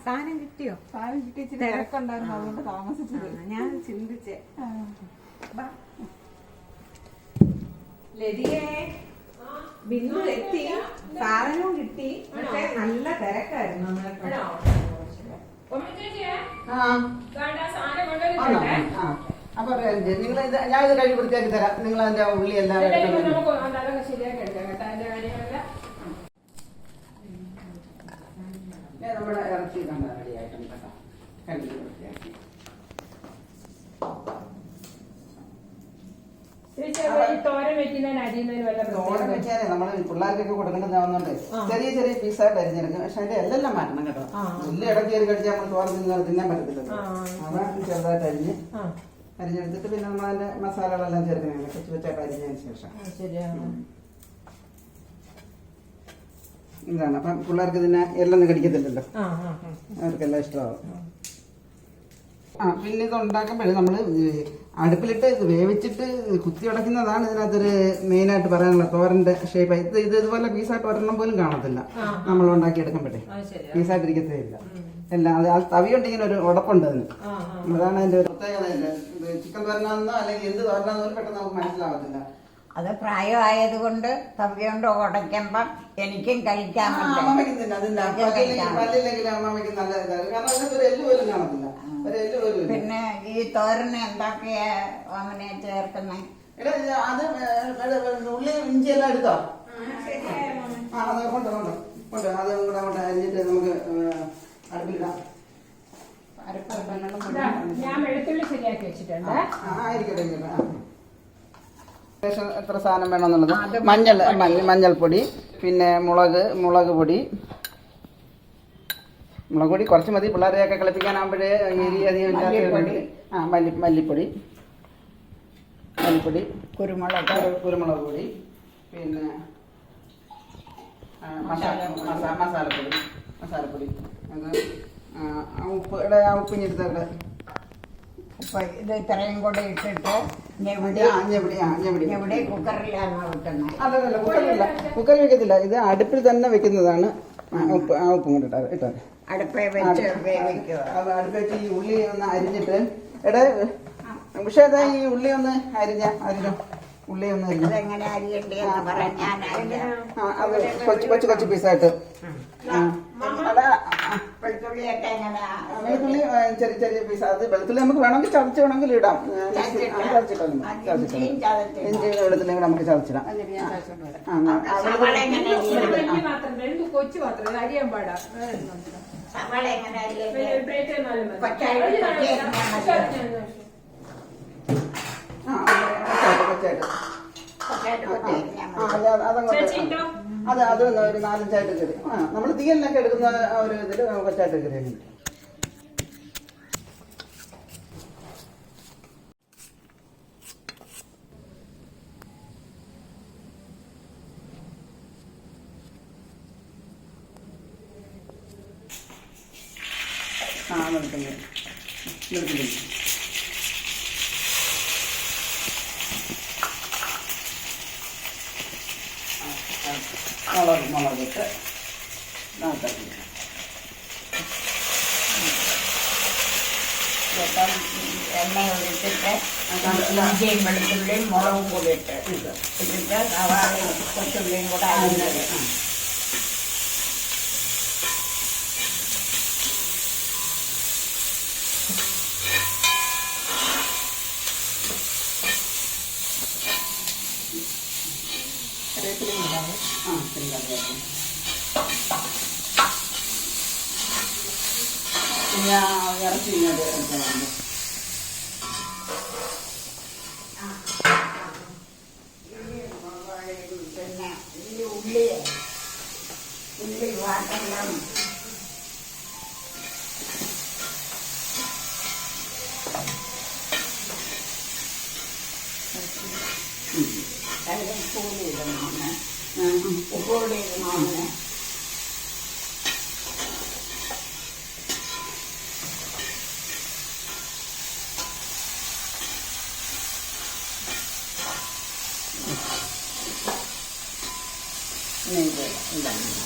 സാധനം കിട്ടിയോ? സാധനം കിട്ടി, ഇച്ചിരി തിരക്കുണ്ടായിരുന്നു, അതുകൊണ്ട് താമസിച്ചത്. ഞാൻ ചിന്തിച്ചേ. ലതിയെ ബിന്ദു എത്തി, സാധനവും കിട്ടി, പക്ഷെ നല്ല തിരക്കായിരുന്നു. അപ്പൊ നിങ്ങൾ ഞാൻ ഇത് കഴിവ് വൃത്തിയാക്കി തരാം. നിങ്ങൾ അതിന്റെ ഉള്ളി എല്ലാം നമ്മുടെ ഇറച്ചി കണ്ടാ റെഡി ആയിട്ടുണ്ട് കേട്ടോ. കഴിവ് വൃത്തിയാക്കി തോരൻ വെക്കാനേ നമ്മള് പിള്ളേർക്കൊക്കെ കൊടുക്കേണ്ടതാവുന്നുണ്ട്. ചെറിയ ചെറിയ പീസായിട്ട് അരിഞ്ഞെടുക്കും. പക്ഷെ അതിന്റെ എല്ലാം മാറ്റണം കേട്ടോ. ഉള്ളി ഇടയ്ക്ക് കയറി കടിച്ചാൽ നമ്മൾ തോരൻ തിന്നാൻ പറ്റത്തില്ലല്ലോ. അതാണ് ചെറുതായിട്ട് അരിഞ്ഞെടുത്തിട്ട് പിന്നെ നമ്മൾ അതിന്റെ മസാലകളെല്ലാം ചേർക്കണം. കൊച്ചു കൊച്ചായിട്ട് അരിഞ്ഞതിന് ശേഷം ഇതാണ്. അപ്പം പിള്ളേർക്ക് ഇതിനെ എല്ലാം കടിക്കത്തില്ലല്ലോ, അവർക്കെല്ലാം ഇഷ്ടമാവും. പിന്നെ ഇത് ഉണ്ടാക്കുമ്പോഴേ നമ്മള് അടുപ്പിലിട്ട് വേവിച്ചിട്ട് കുത്തി ഉടയ്ക്കുന്നതാണ് ഇതിനകത്തൊരു മെയിനായിട്ട് പറയാനുള്ള തോരന്റെ ഷേപ്പ്. ഇത് ഇതുപോലെ പീസായിട്ട് ഒരെണ്ണം പോലും കാണത്തില്ല നമ്മൾ ഉണ്ടാക്കി എടുക്കുമ്പോഴേ. പീസായിട്ട് ഇരിക്കത്തേ ഇല്ല എല്ലാം. അത് തവി കൊണ്ട് ഇങ്ങനെ ഒരു ഉടപ്പുണ്ട് അതിന്. അതാണ് അതിന്റെ ഒരു പ്രത്യേകത. ചിക്കൻ തോരനാന്നോ അല്ലെങ്കിൽ എന്ത് തോരനാന്നോ പെട്ടെന്ന് നമുക്ക് മനസ്സിലാവത്തില്ല. അത് പ്രായമായത് കൊണ്ട് തവി കൊണ്ട് ഉടയ്ക്കുമ്പോ എനിക്കും കഴിക്കാൻ അമ്മയ്ക്കുന്നില്ല. അതിന്റെ പല്ലില്ലെങ്കിൽ അമ്മയ്ക്ക് നല്ല ഇതാണ്. കാരണം അതിനകത്ത് ഒരു എല്ല് പോലും കാണത്തില്ല. പിന്നെ ഈ തോരന് എന്തൊക്കെയാ അങ്ങനെ ചേർക്കുന്നേ? അത് ഉള്ളി ഇഞ്ചി എല്ലാം എടുത്തോ? അത് കൊണ്ട് കൊണ്ട് അത് കൂടെ അങ്ങോട്ട് അരിഞ്ഞിട്ട് നമുക്ക് അടുപ്പിലിടാം. ആയിരിക്കട്ടെ. എത്ര സാധനം വേണമെന്നുള്ളത് മഞ്ഞൾപ്പൊടി, പിന്നെ മുളക് പൊടി കുറച്ച് മതി. പിള്ളേരെയൊക്കെ കളിപ്പിക്കാനാകുമ്പോഴേ എരി അധികം മല്ലിപ്പൊടി, കുരുമുളക് പൊടി, പിന്നെ മസാലപ്പൊടി ഉപ്പ് ഞെടുത്തവിടെ ഇത് ഇത്രയും കൂടെ ഇട്ടിട്ട് കുക്കറിൽ വെക്കത്തില്ല. ഇത് അടുപ്പിൽ തന്നെ വെക്കുന്നതാണ്. ഉപ്പും കൂടെ ഇട്ടാൽ അടുപ്പിൽ വെച്ച് ഈ ഉള്ളി ഒന്ന് അരിഞ്ഞിട്ട് പക്ഷെ അതാ ഈ ഉള്ളി ഒന്ന് അരിഞ്ഞോ ഉള്ളി ഒന്ന് കൊച്ചു പീസായിട്ട്. വെളുത്തുള്ളി ചെറിയ പീസ്. അത് വെളുത്തുള്ളി നമുക്ക് വേണമെങ്കിൽ ചതച്ച് വേണമെങ്കിൽ ഇടാം. ഇഞ്ചി വെളുത്തുള്ളി കൂടെ നമുക്ക് ചതച്ചിടാം. അത് ഒരു 4-5 കറി നമ്മൾ തീയലിനൊക്കെ എടുക്കുന്ന ഒരു ഇതിൽ കൊച്ചായിട്ട് കറി. മുളകിട്ട് എണ്ണ ഒഴിച്ചിട്ട് ഇഞ്ചിയും വെളുത്തുള്ളിയും മുളകും കൂടി ഇട്ടിട്ട് സവാളയും കൊച്ചുള്ളിയും കൂടെ അരിഞ്ഞത്. പിന്നെ ഇറച്ചി പിന്നെ ഈ ഉള്ളി വാട്ടെല്ലാം ഉപ്പുകൂടി ഇടണം. ഉപ്പുകൂടി ഇടണം.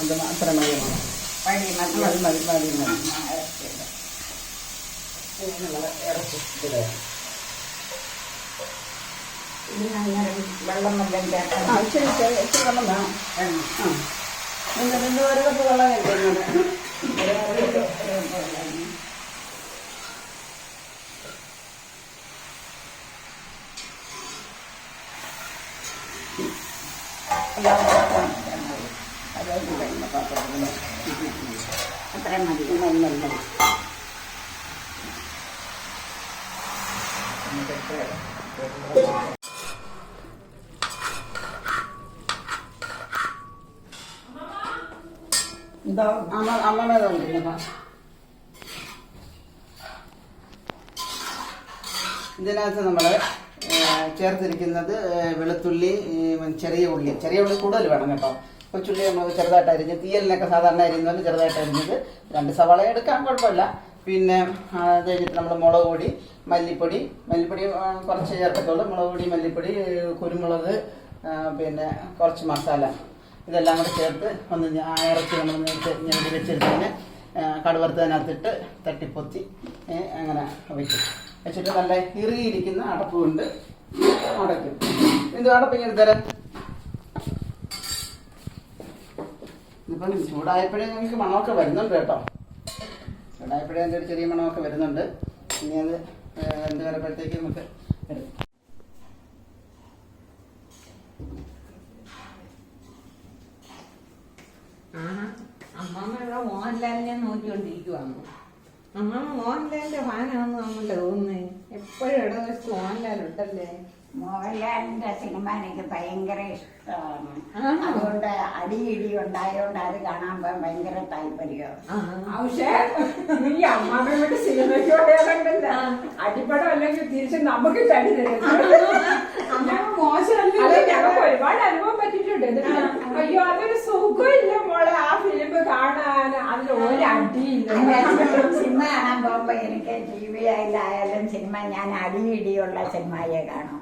അത് അത്ര മതിയാണ്. മതി മതി മതി മതി മതി മതി. ആ, ഇറച്ചിയിടാം. ഇനി നമ്മൾ ഇറച്ചി ഇടുക. ഇതിന് അങ്ങനെ വെള്ളം വല്ലതും ചേർക്കണം. ആ ഇച്ചിരി ഇച്ചിരി വെള്ളം വേണം. ആ എന്നിട്ട് 1 കപ്പ് വെള്ളം കഴിക്കുന്നത്. അത്രയും മതി. ഇതാ അമ്മമ്മ തോന്നിക്കുന്നു. ഇതിനകത്ത് നമ്മൾ ചേർത്തിരിക്കുന്നത് വെളുത്തുള്ളി, ചെറിയ ഉള്ളി കൂടുതൽ വേണം കേട്ടോ. കൊച്ചുള്ളി നമ്മൾ ചെറുതായിട്ട് അരിഞ്ഞ്, തീയലിനൊക്കെ സാധാരണ അരിഞ്ഞാൽ ചെറുതായിട്ട് അരിഞ്ഞത് 2 സവാള എടുക്കാൻ കുഴപ്പമില്ല. പിന്നെ അത് കഴിഞ്ഞിട്ട് നമ്മൾ മുളക് പൊടി, മല്ലിപ്പൊടി കുറച്ച് ചേർക്കത്തുള്ളൂ. മുളക് പൊടി, മല്ലിപ്പൊടി, കുരുമുളക്, പിന്നെ കുറച്ച് മസാല, ഇതെല്ലാം കൂടെ ചേർത്ത് ഒന്ന് ഇറച്ചി നമ്മൾ നേരത്തെ ഞെരടി വെച്ചെടുത്തതിന് കടുവറുത്തതിനകത്തിട്ട് തട്ടിപ്പൊത്തി അങ്ങനെ വയ്ക്കും. വെച്ചിട്ട് നല്ല ഇറുകിയിരിക്കുന്ന അടപ്പ് കൊണ്ട് അടയ്ക്കും. ഇത് അടപ്പിങ്ങനെ തരാം. ഇപ്പം ചൂടായപ്പോഴേ ഞങ്ങൾക്ക് മണമൊക്കെ വരുന്നുണ്ട് കേട്ടോ. ചൂടായപ്പോഴേ എൻ്റെ ഒരു ചെറിയ മണമൊക്കെ വരുന്നുണ്ട്. ഇനി അത് എന്ത് വരുമ്പോഴത്തേക്ക് നമുക്ക് എടുക്കാം. അമ്മമ്മയുടെ മോഹൻലാലിനെ നോക്കിക്കൊണ്ടിരിക്കുവാണ്. അമ്മമ്മ മോഹൻലാലിന്റെ ഫാനാണെന്ന് നമ്മളുടെ തോന്നുന്നേ. എപ്പോഴും ഇടവശത്ത് മോഹൻലാൽ ഉണ്ടല്ലേ. മോഹൻലാലിന്റെ സിനിമ എനിക്ക് ഭയങ്കര ഇഷ്ടമാണ്. അതുകൊണ്ട് അടിയിടി ഉണ്ടായതുകൊണ്ട് അത് കാണാൻ ഭയങ്കര താല്പര്യമാണ്. പക്ഷേ ഈ അമ്മാമ്മയുടെ സിനിമയ്ക്ക് പോയാലുണ്ടല്ല അടിപ്പടം അല്ലെങ്കിൽ തിരിച്ച് നമുക്ക് തടി തരും. അമ്മാമ്മ മോശമല്ലേ. ഞങ്ങൾക്ക് ഒരുപാട് അനുഭവം പറ്റിയിട്ടുണ്ട്. അയ്യോ അതൊരു സുഖമില്ല മോളെ ആ ഫിലിം കാണാൻ. അതിൽ ഒരു അടിയില്ല. സിനിമ കാണാൻ പോകുമ്പോ എനിക്ക് ടിവിയിലായാലും സിനിമ ഞാൻ അടിയിടിയുള്ള സിനിമയെ കാണും.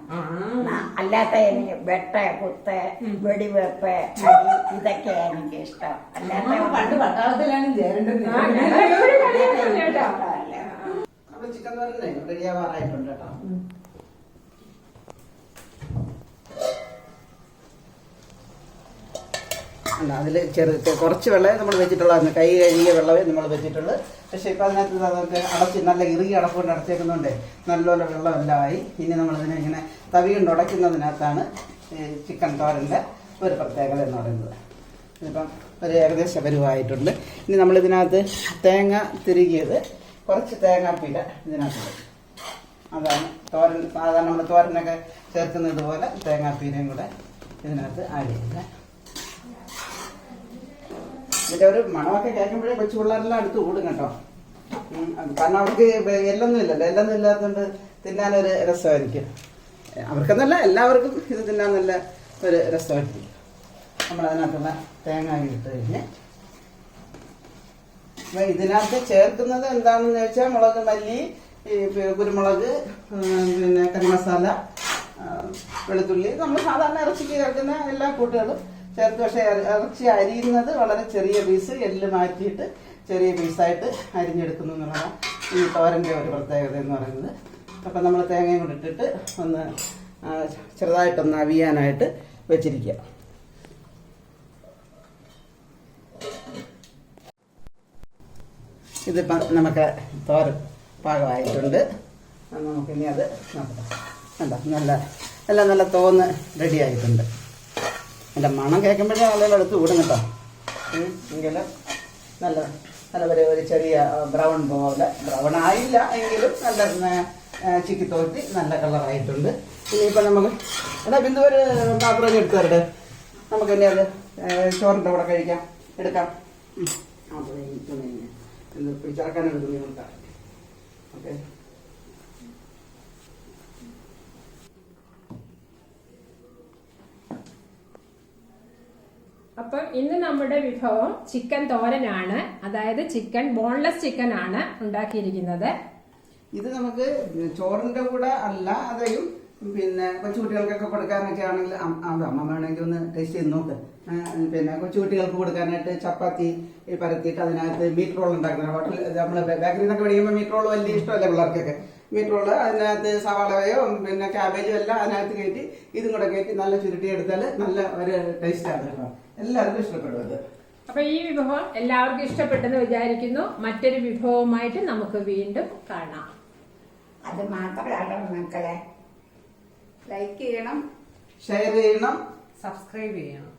അല്ലാത്ത എനിക്ക് വെട്ട കുത്ത് വെടിവെപ്പ് അടി ഇതൊക്കെയാണ് എനിക്ക് ഇഷ്ടം. അല്ലാത്ത പണ്ട് പട്ടാളത്തിലാണ് ചേരേണ്ടത്. അപ്പൊ ചിക്കൻ തോരനെ റെഡിയാവാറായിട്ടുണ്ട് കേട്ടോ. അല്ല അതിൽ കുറച്ച് വെള്ളമേ നമ്മൾ വെച്ചിട്ടുള്ളൂ. കൈ കഴുകിയ വെള്ളമേ നമ്മൾ വെച്ചിട്ടുള്ളൂ. പക്ഷെ ഇപ്പം അതിനകത്ത് അതൊക്കെ അടച്ച് നല്ല ഇറുകി അടപ്പുകൊണ്ട് അടച്ചേക്കുന്നുണ്ട്. നല്ലപോലെ വെള്ളമെല്ലാം ആയി. ഇനി നമ്മളിതിനെ ഇങ്ങനെ തവി കൊണ്ട് ഉടയ്ക്കുന്നതിനകത്താണ് ചിക്കൻ തോരൻ്റെ ഒരു പ്രത്യേകത എന്ന് പറയുന്നത്. ഇതിപ്പം ഒരു ഏകദേശ പരുവായിട്ടുണ്ട്. ഇനി നമ്മളിതിനകത്ത് തേങ്ങ തിരുകിയത് കുറച്ച് തേങ്ങാപ്പീര ഇതിനകത്ത്. അതാണ് തോരൻ. സാധാരണ നമ്മൾ തോരനൊക്കെ ചേർക്കുന്നത് പോലെ തേങ്ങാപ്പീരയും കൂടെ ഇതിനകത്ത് ആഡ് ചെയ്യുന്നത്. ഇതിൻ്റെ ഒരു മണമൊക്കെ കേൾക്കുമ്പോഴേ കൊച്ചു പിള്ളേരെല്ലാം അടുത്ത് കൂടും കേട്ടോ. കാരണം അവർക്ക് എല്ലൊന്നും ഇല്ലല്ലോ. എല്ലൊന്നും ഇല്ലാത്തതുകൊണ്ട് തിന്നാനൊരു രസമായിരിക്കും. അവർക്കെന്നല്ല എല്ലാവർക്കും ഇത് തിന്നാൻ നല്ല ഒരു രസമായിരിക്കും. നമ്മളതിനകത്തുള്ള തേങ്ങ ഇട്ട് കഴിഞ്ഞ് ഇതിനകത്ത് ചേർക്കുന്നത് എന്താണെന്ന് ചോദിച്ചാൽ മുളക്, മല്ലി, കുരുമുളക്, പിന്നെ കറി മസാല, വെളുത്തുള്ളി, നമ്മൾ സാധാരണ ഇറച്ചിക്ക് ചേർക്കുന്ന എല്ലാ കൂട്ടുകളും ചേർത്ത്. പക്ഷേ ഇറച്ചി അരിയുന്നത് വളരെ ചെറിയ പീസ്, എല്ല് മാറ്റിയിട്ട് ചെറിയ പീസായിട്ട് അരിഞ്ഞെടുക്കുന്നു എന്നുള്ളതാണ് ഈ തോരൻ്റെ ഒരു പ്രത്യേകത എന്ന് പറയുന്നത്. അപ്പം നമ്മൾ തേങ്ങയും കൂടെ ഇട്ടിട്ട് ഒന്ന് ചെറുതായിട്ടൊന്ന് അവിയാനായിട്ട് വെച്ചിരിക്കുക. ഇതിപ്പം നമുക്ക് തോരൻ പാകമായിട്ടുണ്ട്. നമുക്കിനി അത് നോക്കാം. എന്താ നല്ല തോന്ന് റെഡി ആയിട്ടുണ്ട്. എൻ്റെ മണം കേൾക്കുമ്പോഴേ ആളുകൾ എടുത്ത് വിടും കേട്ടോ. എങ്കിലും നല്ല ഒരു ചെറിയ ബ്രൗൺ പോലെ, ബ്രൗൺ ആയില്ല എങ്കിലും നല്ല ചിക്കി തോറ്റി നല്ല കളറായിട്ടുണ്ട്. ഇനിയിപ്പോൾ നമുക്ക് ബിന്ദു ഒരു പാത്രം എടുത്തു തരട്ടെ. നമുക്ക് ഇനി അത് ചോറിൻ്റെ കൂടെ കഴിക്കാം, എടുക്കാം. ചേർക്കാനെടുക്കുന്നു കൊടുക്കാം. ഓക്കെ. അപ്പം ഇന്ന് നമ്മുടെ വിഭവം ചിക്കൻ തോരനാണ്. അതായത് ചിക്കൻ ബോൺലെസ് ചിക്കൻ ആണ് ഉണ്ടാക്കിയിരിക്കുന്നത്. ഇത് നമുക്ക് ചോറിന്റെ കൂടെ അല്ല, അതെയും പിന്നെ കൊച്ചുകുട്ടികൾക്കൊക്കെ കൊടുക്കാനൊക്കെ ആണെങ്കിൽ അമ്മ വേണമെങ്കിൽ ഒന്ന് ടേസ്റ്റ് ചെയ്ത് നോക്ക്. പിന്നെ കൊച്ചുകുട്ടികൾക്ക് കൊടുക്കാനായിട്ട് ചപ്പാത്തി പരത്തിയിട്ട് അതിനകത്ത് മീറ്റ് റോൾ ഉണ്ടാക്കുന്ന ഹോട്ടൽ നമ്മൾ ബേക്കറിയിൽ നിന്നൊക്കെ മേടിക്കുമ്പോൾ മീറ്റ് റോൾ വലിയ ഇഷ്ടമല്ലേ പിള്ളേർക്കൊക്കെ. മീറ്റ് റോള് അതിനകത്ത് സവാളയോ പിന്നെ ക്യാബേജും എല്ലാം അതിനകത്ത് കയറ്റി ഇതും കൂടെ കയറ്റി നല്ല ചുരുട്ടിയെടുത്താൽ നല്ല ഒരു ടേസ്റ്റാണ് കേട്ടോ. എല്ലാവർക്കും ഇഷ്ടപ്പെടും അത്. അപ്പൊ ഈ വിഭവം എല്ലാവർക്കും ഇഷ്ടപ്പെട്ടെന്ന് വിചാരിക്കുന്നു. മറ്റൊരു വിഭവമായിട്ട് നമുക്ക് വീണ്ടും കാണാം. അത് മാത്രമല്ല മക്കളെ, ലൈക്ക് ചെയ്യണം, ഷെയർ ചെയ്യണം, സബ്സ്ക്രൈബ് ചെയ്യണം.